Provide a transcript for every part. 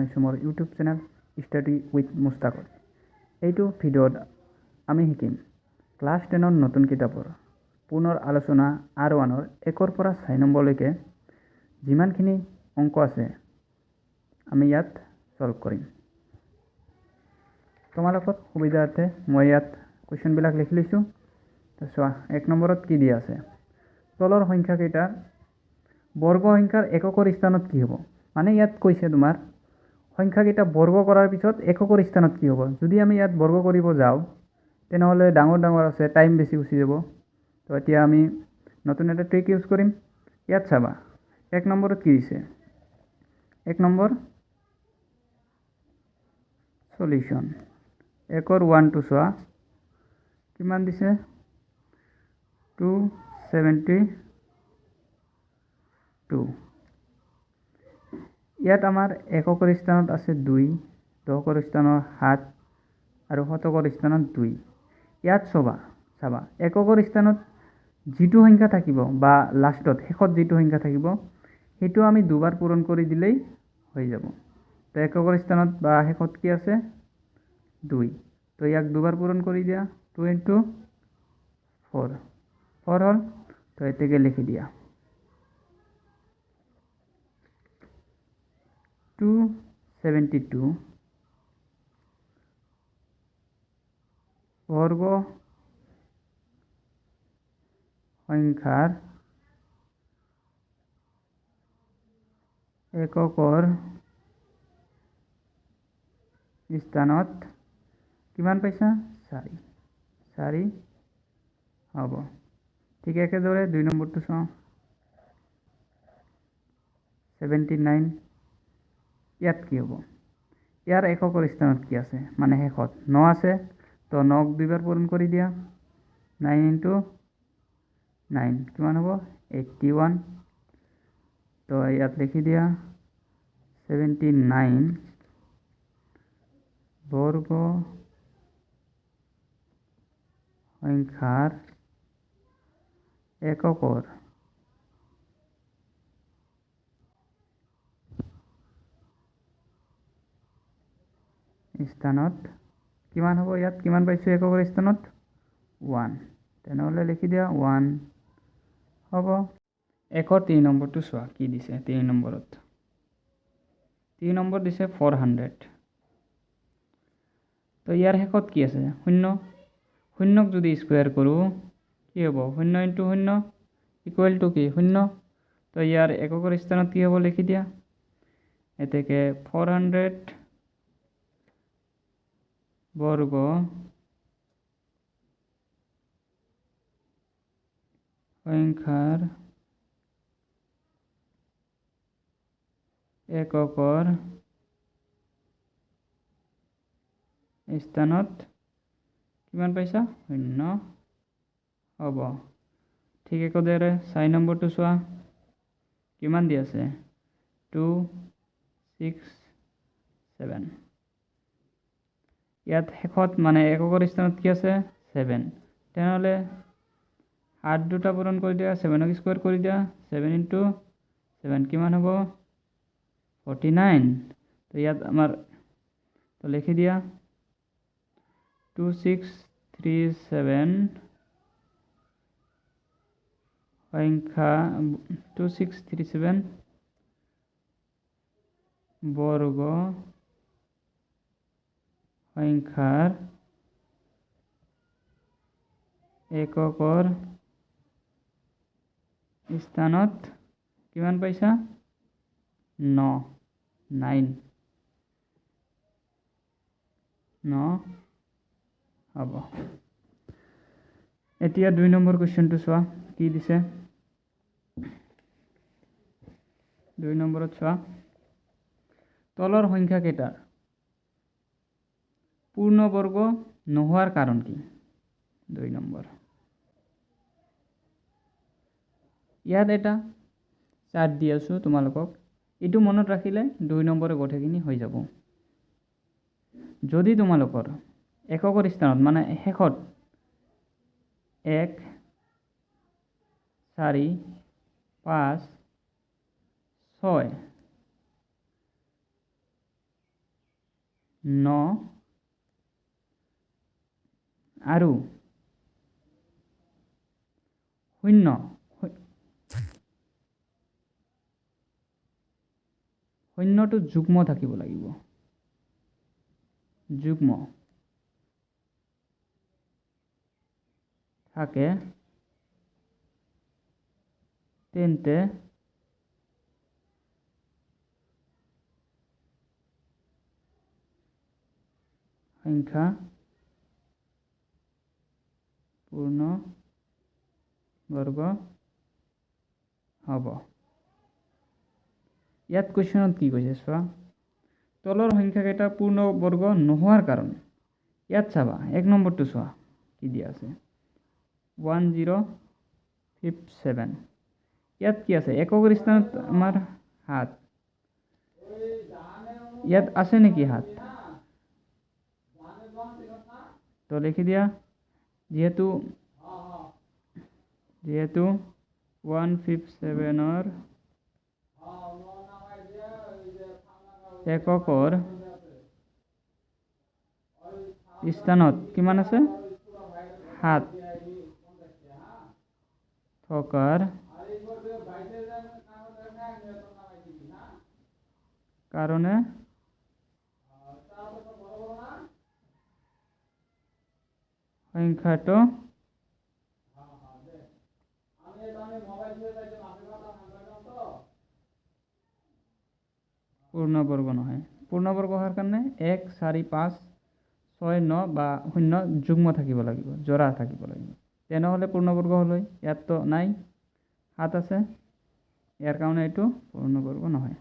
জনাইছোঁ মোৰ YouTube channel study with মুস্তাকৰ। এইটো ভিডিঅ'ত আমি শিকিম ক্লাছ 10ৰ নতুন কিতাপৰ পুনৰ আলোচনা R1ৰ 1ৰ পৰা 6 নম্বৰলৈকে যিমানখিনি অংক আছে আমি ইয়াত সলভ কৰিম। তোমালোকৰ সুবিধাৰ্থে মই ইয়াত কুৱেশ্যনবিলাক লিখি লৈছোঁ। তো চোৱা 1 নম্বৰত কি দিয়া আছে, তলৰ সংখ্যাকেইটা বৰ্গ সংখ্যাৰ এককৰ স্থানত কি হ'ব। মানে ইয়াত কৈছে তোমাৰ সংখ্যাকেইটা বৰ্গ কৰাৰ পিছত এককৰ স্থানত কি হ'ব। যদি আমি ইয়াত বৰ্গ কৰিব যাওঁ তেনেহ'লে ডাঙৰ ডাঙৰ আছে, টাইম বেছি গুচি যাব। তো এতিয়া আমি নতুন এটা ট্ৰিক ইউজ কৰিম। ইয়াত চাবা 1 নম্বৰত কি দিছে, 1 নম্বৰ সলিউশন। 1ৰ 1টো চোৱা কিমান দিছে 272। ইয়াত আমাৰ এককৰ স্থানত আছে 2, দশকৰ স্থানত 7 আৰু শতকৰ স্থানত 2। ইয়াত চাবা এককৰ স্থানত যিটো সংখ্যা থাকিব বা লাষ্টত শেষত যিটো সংখ্যা থাকিব সেইটো আমি দুবাৰ পূৰণ কৰি দিলেই হৈ যাব। তো এককৰ স্থানত বা শেষত কি আছে 2, তো ইয়াক দুবাৰ পূৰণ কৰি দিয়া 2 × 4 হ'ল। তো এতেকে লিখি দিয়া 272 বর্গ সংখ্যার এককৰ স্থানত কিমান পাইছা 4 হ'ব। ঠিক একেদৰে 2 নম্বৰটো চাওঁ 79। ইয়াত কি হ'ব, ইয়াৰ এককৰ স্থানত কি আছে মানে শেষত 9 আছে। তো 9ক দুইবাৰ পূৰণ কৰি দিয়া 9 × 9 কিমান হ'ব 81। তো ইয়াত লিখি দিয়া 79 বর্গ সংখ্যার এককৰ স্থানত কিমান হ'ব। ইয়াত কিমান পাইছোঁ এককৰ স্থানত 1, তেনেহ'লে লিখি দিয়া 1 হ'ব। 1ৰ 3 নম্বৰটো চোৱা কি দিছে। 3 নম্বৰত 3 নম্বৰ দিছে 400। তো ইয়াৰ শেষত কি আছে 0, 0ক যদি স্কুৱেৰ কৰোঁ কি হ'ব 0 × 0 ইকুৱেল টু কি 0। তো ইয়াৰ এককৰ স্থানত কি হ'ব লিখি দিয়া এতেকে 400 বৰ্গ সংখ্যাৰ এককৰ স্থানত কিমান পাইছা 0 হ'ব। ঠিক একেদৰে 4 নম্বৰটো চোৱা কিমান দি আছে 267। ইয়াত শেষত মানে এককৰ স্থানত কি আছে 7, তেনেহ'লে 8 দুটা পূৰণ কৰি দিয়া 7ক স্কুৱেৰ কৰি দিয়া 7 × 7 কিমান হ'ব 49। তো ইয়াত আমাৰ তো লিখি দিয়া 2637 সংখ্যা 2637 বৰ্গ সংখ্যাৰ এককৰ স্থানত কিমান পাইছা 9 হ'ব। এতিয়া 2 নম্বৰ কুৱেশ্যনটো চোৱা কি দিছে। 2 নম্বৰত চোৱা তলৰ সংখ্যাকেইটাৰ পূৰ্ণবৰ্গ নোহোৱাৰ কাৰণ কি। 2 নম্বৰ ইয়াত এটা চাৰ্ট দি আছোঁ তোমালোকক, এইটো মনত ৰাখিলে 2 নম্বৰে গোটেইখিনি হৈ যাব। যদি তোমালোকৰ এককৰ স্থানত মানে শেষত 1 4 5 6 ন আৰু শূন্য শূন্যটো যুগ্ম থাকিব লাগিব যুগ্ম থাকে তেন্তে সংখ্যা পূৰ্ণ বৰ্গ হ'ব ইয়াত কুৱেশ্যনত কি কৈছে চোৱা তলৰ সংখ্যাকেইটা পূৰ্ণ বৰ্গ নোহোৱাৰ কাৰণ ইয়াত চাবা এক নম্বৰটো চোৱা কি দিয়া আছে 1057 ইয়াত কি আছে একক স্থানত আমাৰ 7 ইয়াত আছে নেকি 7 তো লিখি দিয়া যেহেতু 157 এককৰ স্থানত কিমান আছে 7 থকাৰ কাৰণে সংখ্যাটো পূৰ্ণবৰ্গ নহয় পূৰ্ণবৰ্গ হোৱাৰ কাৰণে 1 4 5 6 9 বা 0 যুগ্ম থাকিব লাগিব জোৰা থাকিব লাগিব তেনেহ'লে পূৰ্ণবৰ্গ হ'ল ইয়াততো নাই 7 আছে ইয়াৰ কাৰণে এইটো পূৰ্ণবৰ্গ নহয়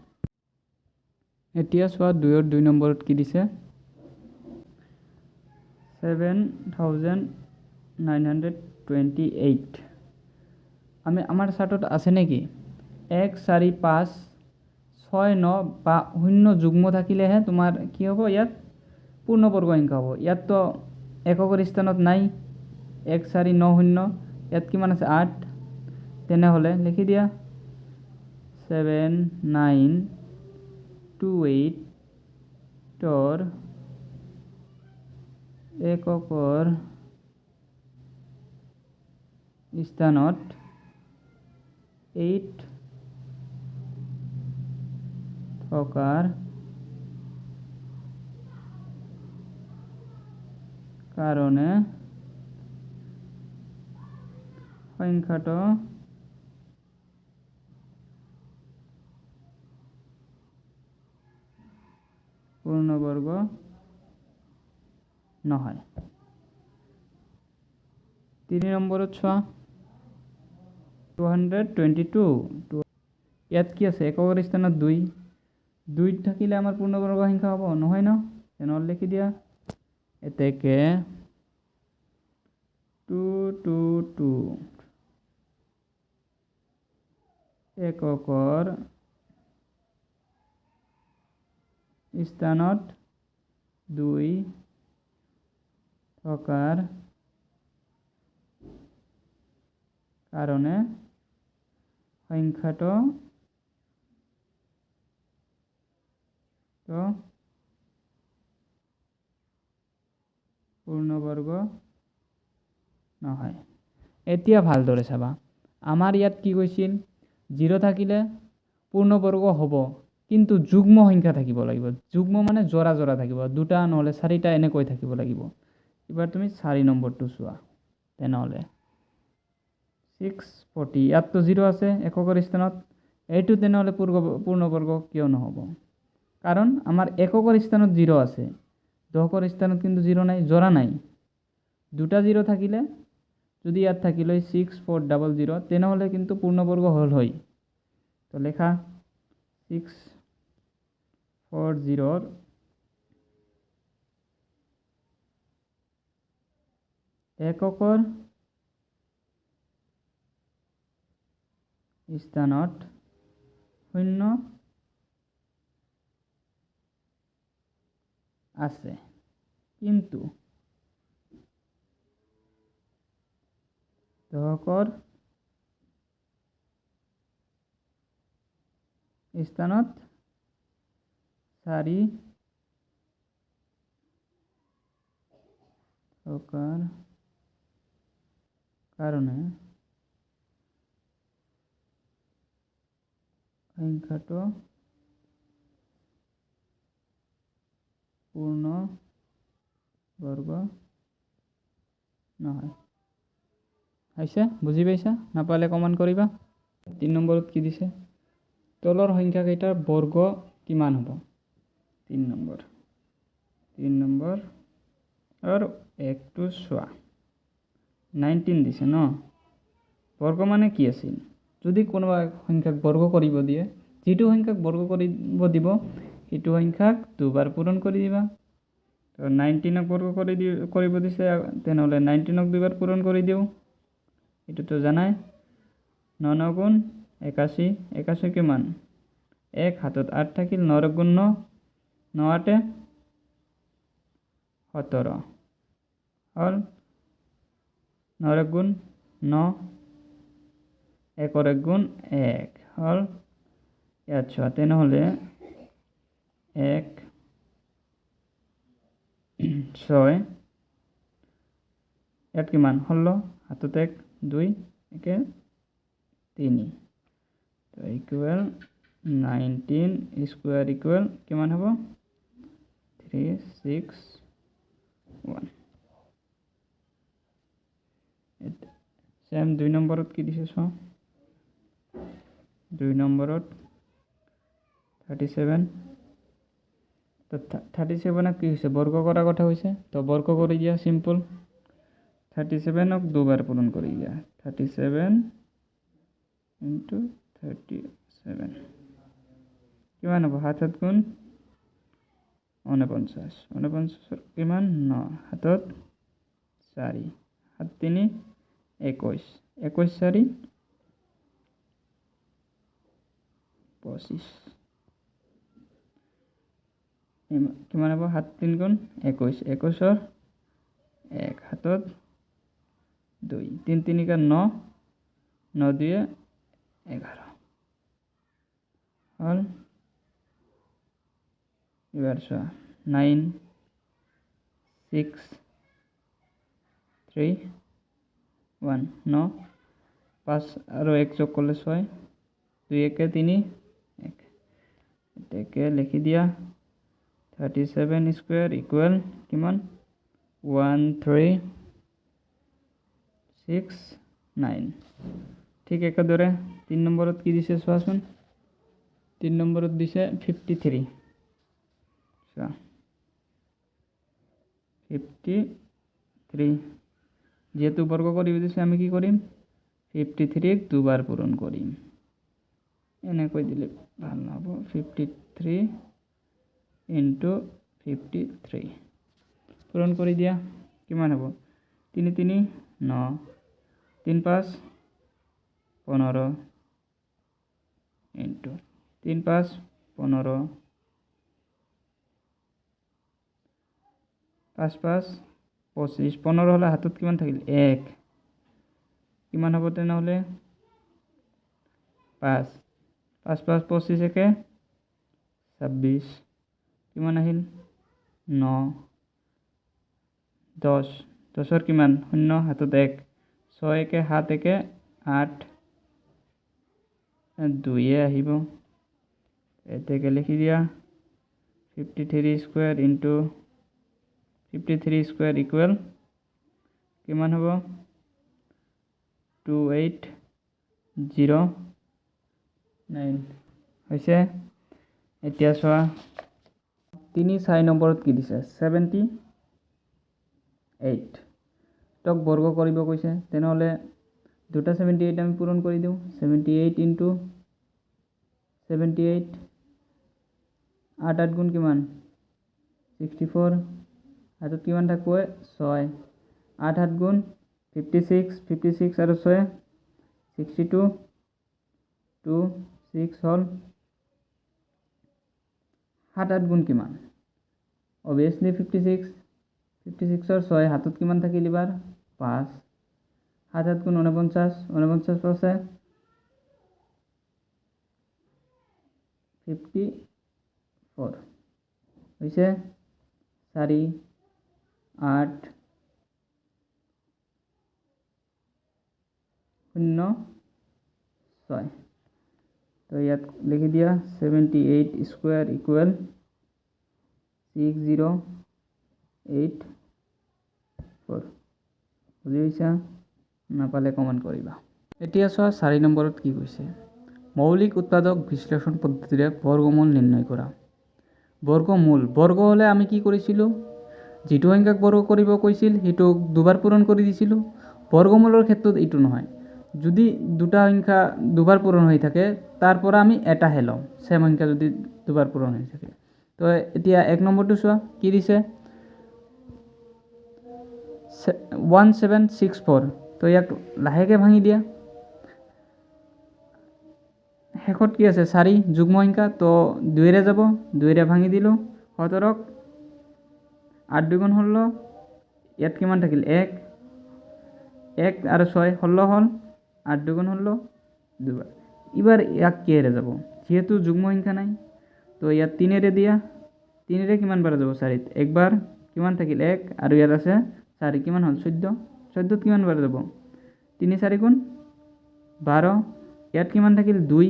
এতিয়া চোৱা 2 নম্বৰত কি দিছে 7928 আমি আমাৰ চাৰ্টত আছে নেকি 1 4 5 6 9 বা 0 যুগ্ম থাকিলেহে তোমাৰ কি হ'ব ইয়াত পূৰ্ণবৰ্গ সংখ্যা হ'ব ইয়াততো এককৰ স্থানত নাই 1 4 9 0 ইয়াত কিমান আছে 8 তেনেহ'লে লিখি দিয়া 7928 ৰ এককৰ স্থানত 8 থকাৰ কাৰণে সংখ্যাটো পূৰ্ণবৰ্গ নহয় 3 নম্বৰত চোৱা 222 ইয়াত কি আছে এককৰ স্থানত 2 থাকিলে আমাৰ পূৰ্ণবৰ্গ সংখ্যা হ'ব নহয় ন তেনেহ'লে লিখি দিয়া এতেকে 222 এককৰ স্থানত 2 থকাৰ কাৰণে সংখ্যাটো পূৰ্ণবৰ্গ নহয় এতিয়া ভালদৰে চাবা আমাৰ ইয়াত কি কৈছিল 0 থাকিলে পূৰ্ণবৰ্গ হ'ব কিন্তু যুগ্ম সংখ্যা থাকিব লাগিব যুগ্ম মানে জোৰা জোৰা থাকিব দুটা নহ'লে চাৰিটা এনেকৈ থাকিব লাগিব এবাৰ তুমি 4 নম্বৰটো চোৱা তেনেহ'লে 640 ইয়াততো 0 আছে এককৰ স্থানত এইটো তেনেহ'লে পূৰ্ণবৰ্গ কিয় নহ'ব কাৰণ আমাৰ এককৰ স্থানত 0 আছে দশকৰ স্থানত কিন্তু 0 নাই জোৰা নাই দুটা 0 থাকিলে যদি ইয়াত থাকিল 6400 তেনেহ'লে কিন্তু পূৰ্ণবৰ্গ হ'ল হয় তো লেখা 640 এককৰ স্থানত 0 আছে কিন্তু দশকৰ স্থানত 4 থকাৰ কাৰণে সংখ্যাটো পূৰ্ণ বৰ্গ নহয়। হৈছে, বুজি পাইছা? নাপালে কমেণ্ট কৰিবা। 3 নম্বৰত কি দিছে? তলৰ সংখ্যাকেইটাৰ বৰ্গ কিমান হ'ব? 3 নম্বৰ আৰু 1টো চোৱা। 19 দিছে ন? বৰ্গ মানে কি আছিল? যদি কোনোবা সংখ্যাক বৰ্গ কৰিব দিয়ে, যিটো সংখ্যাক বৰ্গ কৰিব দিব সেইটো সংখ্যাক দুবাৰ পূৰণ কৰি দিবা। তো 19ক বৰ্গ কৰিব দিছে, তেনেহ'লে 19ক দুবাৰ পূৰণ কৰি দিওঁ। এইটোতো জানাই। 9 9 গুণ 81, 81 কিমান? 1 হাতত 8 থাকিল, 9 গুণ 9, 9 8 17 হ'ল। 9 গুণ 9, 1 1 গুণ 1 হ'ল। ইয়াত চোৱা, তেনেহ'লে 1 6, ইয়াত কিমান? 16, হাতত 1 2 1 3, তো ইকুৱেল 19 স্কুৱাৰ ইকুৱেল কিমান হ'ব? 3 6 1। চেম 2 নম্বৰত কি দিছে চোৱা। 2 নম্বৰত 37, তো 37ক কি হৈছে? বৰ্গ কৰাৰ কথা হৈছে, তো বৰ্গ কৰি দিয়া চিম্পল। 37ক দুবাৰ পূৰণ কৰি দিয়া। 37 × 37 কিমান হ'ব? 7 7 গুণ 49, 49 কিমান? 9, হাতত 4, 7 3 21, 21 4 25, কিমান হ'ব? 7 3 গুণ 21, 21ৰ 1, হাতত 2, 3 3 9, 9 2 11 হ'ল। এবাৰ চোৱা, 9 6 3 1 9, 5 আৰু 1 যোগ কৰিলে 6, 2 1 3 1, এতেকে লিখি দিয়া। 37 স্কুৱাৰ ইকুৱেল কিমান? 1369। ঠিক একেদৰে 3 নম্বৰত কি দিছে চোৱাচোন। 3 নম্বৰত দিছে 53। চোৱা, 53, যেহেতু বৰ্গ কৰিব দিছে আমি কি কৰিম? 53ক দুবাৰ পূৰণ কৰিম। এনেকৈ দিলে ভাল নহ'ব। 53 × 53 পূৰণ কৰি দিয়া। কিমান হ'ব? 3 3 9, 3 5 15 × 3 5 15, 5 5 25, 15 হ'লে হাতত কিমান থাকিল? 1, কিমান হ'ব তেনেহ'লে? 5 5 5 25 একে 26, কিমান আহিল? 9 10, 10ৰ কিমান? 0, হাতত 1, 6 1 7 1 8, 2 আহিব। এতেকে লিখি দিয়া। 53 স্কুৱাৰ ইনটু 53 স্কুৱাৰ ইকুৱেল কিমান হ'ব? 2809 হৈছে। এতিয়া চোৱা, 3 4 নম্বৰত কি দিছে? 78 তক বৰ্গ কৰিব কৈছে, তেনেহ'লে দুটা 78 আমি পূৰণ কৰি দিওঁ। 78 × 78, 8 8 গুণ কিমান? 64, হাতত কিমান থাকিব? 6, 8 7 গুণ 56, 56 আৰু 6 62, 2 6 হ'ল। 7 8 গুণ কিমান? অভিয়াছলি 56, 56ৰ 6, হাতত কিমান থাকিল এবাৰ? 5, 7 7 গুণ 49, 49 আছে 54 হৈছে। 4 8 0.06 তো ইয়াত লিখি দিয়া 78 স্কোয়ার ইকুয়াল 6084 বুজি পাইছা নাপালে কমেন্ট কৰিবা এতিয়া চোৱা 4 নম্বৰত কি কৈছে মৌলিক উৎপাদক বিশ্লেষণ পদ্ধতিৰে বৰ্গমূল নিৰ্ণয় কৰা বৰ্গমূল বৰ্গ হলে আমি কি কৰিছিলো যেটো সংখ্যাক বৰ্গ কৰিব কৈছিল হেতু দুবাৰ পূৰণ কৰি দিছিলো বৰ্গমূলৰ ক্ষেত্ৰত এটো নহয় যদি দুটা সংখ্যা দুবাৰ পূৰণ হৈ থাকে তাৰ পৰা আমি এটা হেলম সেম সংখ্যা যদি দুবাৰ পূৰণ হৈ থাকে তো এতিয়া 1 নম্বৰটো চোৱা কি দিছে 1764 তো ইয়াক লাহেকে ভাঙি দিয়া শেষত কি আছে 4 যুগ্ম সংখ্যা তো 2 ৰে যাব 2 ৰে ভাঙি দিলো 17ক 8 2 গুণ 16 ইয়াত কিমান থাকিল 1 1 আৰু 6 16 হল 8 2 গুণ 16 দুবাৰ এবাৰ ইয়াক কিহেৰে যাব যেহেতু যুগ্ম সংখ্যা নাই তো ইয়াত 3 ৰে দিয়া 3 ৰে কিমান বাৰ যাব 4 একবাৰ কিমান থাকিল 1 আৰু ইয়াত আছে 4 কিমান হল 14 14 কিমান বাৰ যাব 3 4 গুণ 12 ইয়াত কিমান থাকিল 2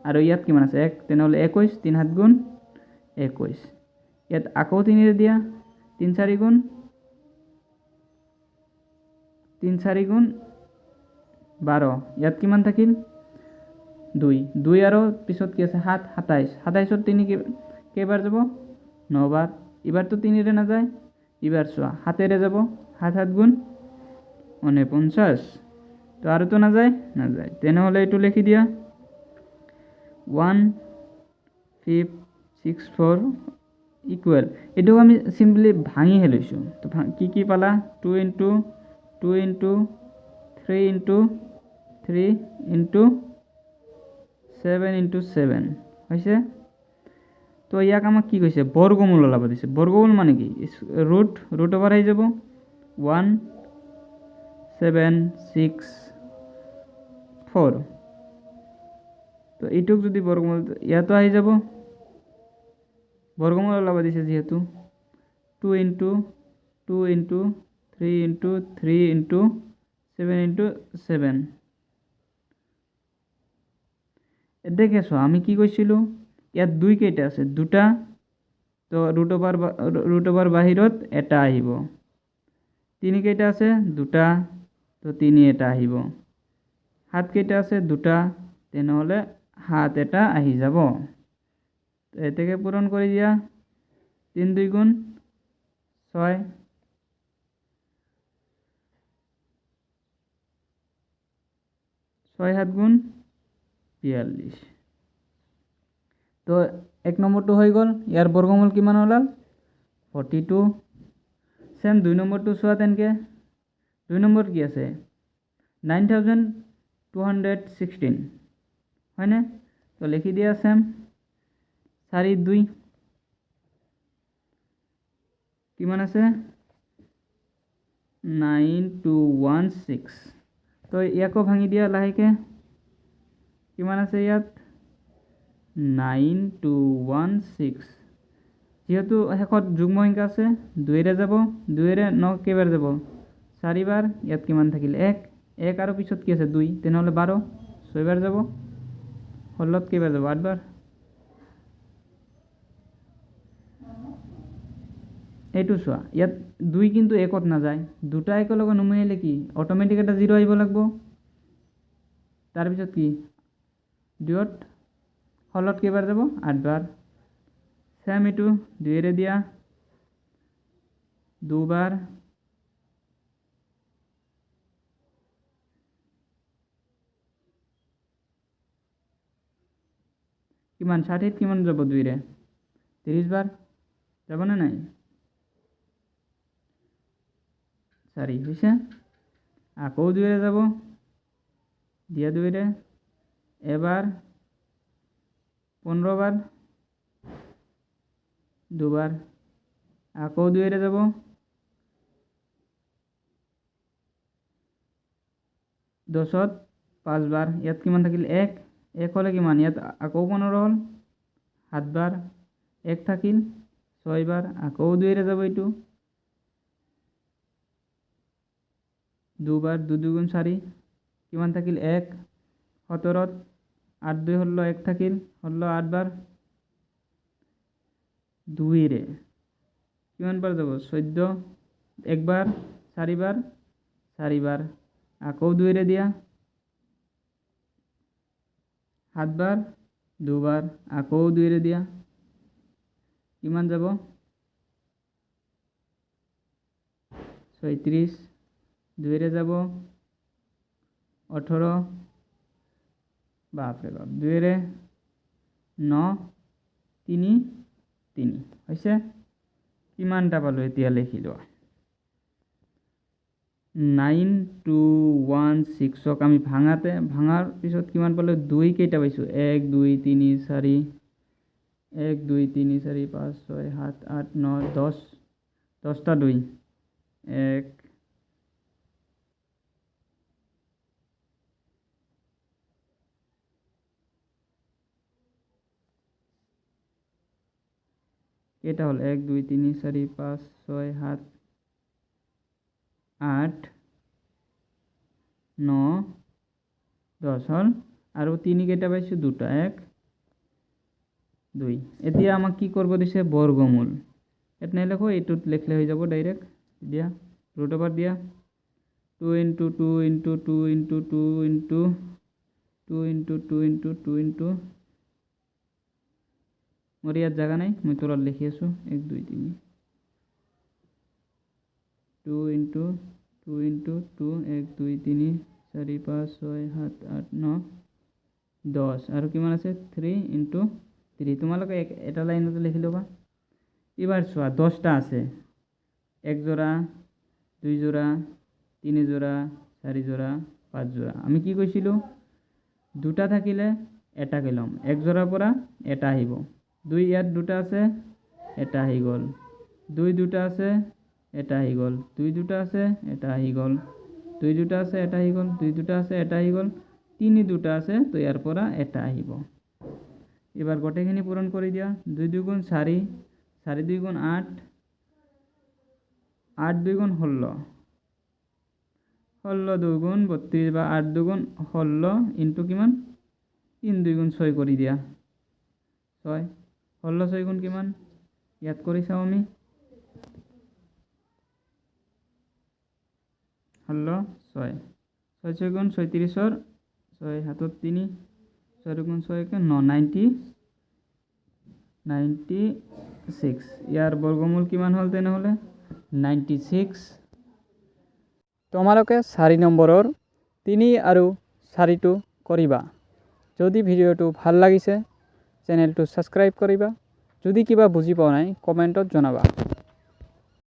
আৰু ইয়াত কিমান আছে 1 তেনেহলে 21 3 7 গুণ 21 ইয়াত আকৌ 3 ৰে দিয়া 3 4 গুণ 12 ইয়াত কিমান থাকিল 2 2 আৰু পিছত কি আছে 7 27 27ত 3 কেইবাৰ যাব 9 বাৰ এবাৰ তো 3 ৰে না যায় এবাৰ চোৱা 7 ৰে যাব 7 7 গুণ 49 তো আৰু তো না যায় তেনেহলে এটো লিখি দিয়া 1564 ইকুয়াল এটো আমি সিম্পলি ভাঙি হেলৈছো তো কি কি পালা 2 into 2 into 3 into 3 into 7 into 7 হইছে তো ইয়াক আমাক কি কৈছে বর্গমূল ওলাব দিছে বর্গমূল মানে কি রুট ওভার হয়ে যাব 1764 তো এইটুক যদি বর্গমূল ইয়াতো আহি যাব বর্গমূল ওলাব দিছে যেহেতু 2 into 2 into 3 into 3 into 7 into 7 দেখেছো আমি কি কইছিলো ইয়াত 2 কেইটা আছে দুটা তো রুট ওভার বাহিৰত এটা আহিব 3 কেইটা আছে দুটা তো 3 এটা আহিব 7 কেইটা আছে দুটা তেনেহলে 7 এটা আহি যাব তো এটাকে পূরণ কৰি দিয়া 3 2 গুণ 6 6 7 গুণ 42 তো 1 নম্বরটো হৈ গল ইয়াৰ বৰ্গমূল কিমান ওলাল 42 সেম 2 নম্বৰটো চোৱা তেনকে 2 নম্বৰ কি আছে 9216 হয়নে তো লিখি দিয়া সেম 4 2 কিমান আছে 9216 তো ইয়াকো ভাঙি দিয়া লাহেকে কিমান আছে ইয়াত 9216 যেহেতু শেষত যুগ্ম সংখ্যা আছে 2 ৰে যাব 2 ৰে 9 কেইবাৰ যাব 4 বাৰ ইয়াত কিমান থাকিল 1 1 আৰু পিছত কি আছে 2 তেনেহলে 12 6 বাৰ যাব 16ত কেইবাৰ যাব 8 বাৰ এইটো চোৱা ইয়াত 2 কিন্তু 1ত না যায় দুটা একেলগে নমিয়ালে কি অটোমেটিক এটা 0 আহিব লাগব তাৰ পিছত কি 2ত 16ত কেইবাৰ যাব 8 বাৰ সেম এটো 2 ৰে দিয়া 2 বাৰ কিমান 60ত কিমান যাব 2 ৰে 30 বাৰ যাব না নাই 4 হইছে আকৌ 2 ৰে যাব দিয়া 2 ৰে এবাৰ 15 বাৰ দুবাৰ আকৌ 2 ৰে যাব 10ত 5 বাৰ ইয়াত কিমান থাকিল 1 1 হলে কিমান ইয়াত আকৌ 15 হল 7 বাৰ 1 থাকিল 6 বাৰ আকৌ 2 ৰে যাব এইটো 2 বাৰ 2 2 গুণ 4 কিমান থাকিল 1 17 8 2 ষোল্ল 1 থাকিল ষোল্ল 8 বার 2 রে কিমান বার যাব 14 একবার 4 বার 4 বার আকৌ 2 রে দিয়া 7 বার 2 বার আকৌ 2 রে দিয়া কিমান যাব 36 2 রে যাব 18 বাপরে বাপ 2 রে 9 3 3 হইছে কিমানটা পালো এতিয়া লিখি লোৱা 9 2 1 6ক আমি ভাঙাৰ পিছত কিমান পালো 2 কেইটা পাইছো 1 2 3 4 1 2 3 4 5 6 7 8 9 10 10টা 2 1 কেইটা হল 1 2 3 4 5 6 7 8 9 10 হল আৰু 3 কেইটা পাইছো দুটা 1 2 এতিয়া আমাক কি কৰিব দিছে বৰ্গমূল এটা লিখো এইটোত লিখলে হৈ যাব ডাইৰেক্ট দিয়া ৰুট ওভাৰ দিয়া 2 into 2 into 2 into 2 into 2 into 2 into 2 into মোৰ ইয়াত জাগা নাই মই তলত লিখি আছো 1 2 3 2 into 2 into 2 1 2 3 4 5 6 7 8 9 10 আৰু কিমান আছে 3 into 3 তোমালোকে এটা লাইনতে লিখি লবা এবাৰ চোৱা 10টা আছে 1 জোড়া 2 জোড়া 3 জোড়া 4 জোড়া 5 জোড়া আমি কি কৈছিলো দুটা থাকিলে এটা গেলাম 1 জোড়াৰ পৰা এটা আহিব 2 ইয়াত দুটা আছে এটা আহি গল 2 দুটা আছে এটা আহি গল 2 দুটা আছে এটা আহি গল 2 দুটা আছে এটা আহি গল 2 দুটা আছে এটা আহি গল 3 দুটা আছে তো ইয়াৰ পৰা এটা আহিব এবাৰ গোটেইখিনি পূৰণ কৰি দিয়া 2 2 গুণ 4 4 2 গুণ 8 8 2 গুণ 16 16 2 গুণ 32 বা 8 2 গুণ 16 ইনটু কিমান 3 2 গুণ 6 কৰি দিয়া 6 16 6 গুণ কিমান ইয়াত কৰি চাও আমি 16 6 6 6 গুণ 36 6 7 3 6 গুণ 6 কে 96 ইয়াৰ বৰ্গমূল কিমান হল তেনেহলে 96 তোমালোকে 4 নম্বৰৰ 3 আৰু 4টো কৰিবা যদি ভিডিঅ'টো ভাল লাগিছে চেনেলটো সাবস্ক্ৰাইব কৰিবা যদি কিবা বুজি পোৱা নাই কমেন্টত জনাবা